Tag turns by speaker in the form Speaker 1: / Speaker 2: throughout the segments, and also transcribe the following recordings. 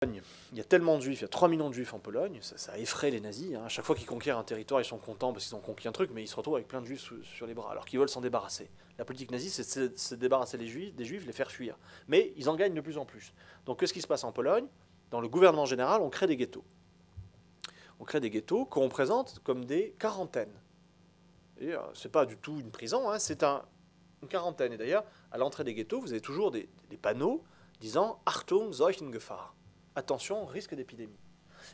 Speaker 1: Il y a tellement de juifs, il y a 3 millions de juifs en Pologne, ça effraie les nazis. Hein. À chaque fois qu'ils conquièrent un territoire, ils sont contents parce qu'ils ont conquis un truc, mais ils se retrouvent avec plein de juifs sur les bras, alors qu'ils veulent s'en débarrasser. La politique nazie, c'est de se débarrasser des juifs, les faire fuir. Mais ils en gagnent de plus en plus. Donc qu'est-ce qui se passe en Pologne? Dans le gouvernement général, on crée des ghettos. On crée des ghettos qu'on présente comme des quarantaines. Et c'est pas du tout une prison, hein, c'est une quarantaine. Et d'ailleurs, à l'entrée des ghettos, vous avez toujours des panneaux disant « Achtung, Seuchengefahr ». Attention, risque d'épidémie.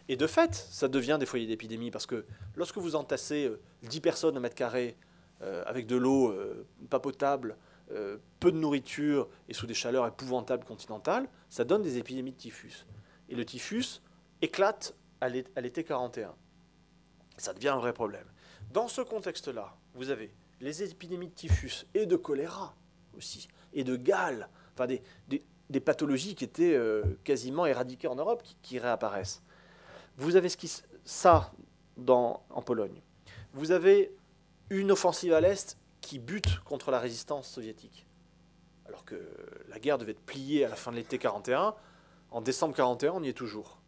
Speaker 1: Et de fait, ça devient des foyers d'épidémie parce que lorsque vous entassez 10 personnes au mètre carré avec de l'eau pas potable, peu de nourriture et sous des chaleurs épouvantables continentales, ça donne des épidémies de typhus. Et le typhus éclate à l'été 41. Ça devient un vrai problème. Dans ce contexte-là, vous avez les épidémies de typhus et de choléra aussi, et de gale, enfin des pathologies qui étaient quasiment éradiquées en Europe, qui réapparaissent. Vous avez ça en Pologne. Vous avez une offensive à l'Est qui bute contre la résistance soviétique. Alors que la guerre devait être pliée à la fin de l'été 41, en décembre 41, on y est toujours.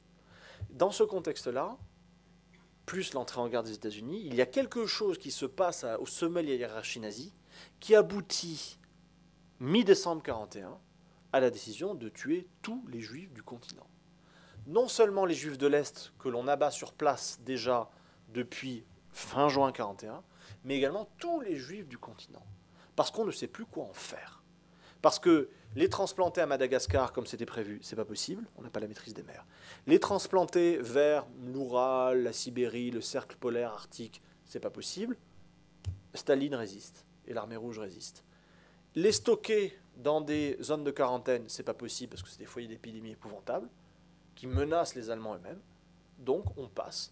Speaker 1: Dans ce contexte-là, plus l'entrée en guerre des États-Unis, il y a quelque chose qui se passe au sommet de la hiérarchie nazie qui aboutit, mi-décembre 41, à la décision de tuer tous les juifs du continent. Non seulement les juifs de l'Est, que l'on abat sur place déjà depuis fin juin 41, mais également tous les juifs du continent. Parce qu'on ne sait plus quoi en faire. Parce que les transplanter à Madagascar, comme c'était prévu, c'est pas possible, on n'a pas la maîtrise des mers. Les transplanter vers l'Oural, la Sibérie, le cercle polaire arctique, c'est pas possible. Staline résiste, et l'armée rouge résiste. Les stocker dans des zones de quarantaine, c'est pas possible, parce que c'est des foyers d'épidémie épouvantables, qui menacent les Allemands eux-mêmes. Donc on passe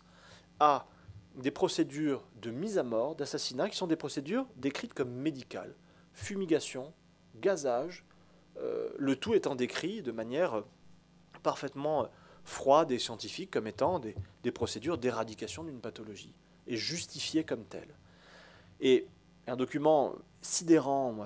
Speaker 1: à des procédures de mise à mort, d'assassinat, qui sont des procédures décrites comme médicales. Fumigation, gazage, le tout étant décrit de manière parfaitement froide et scientifique comme étant des procédures d'éradication d'une pathologie, et justifiées comme telles. Et un document sidérant, moi,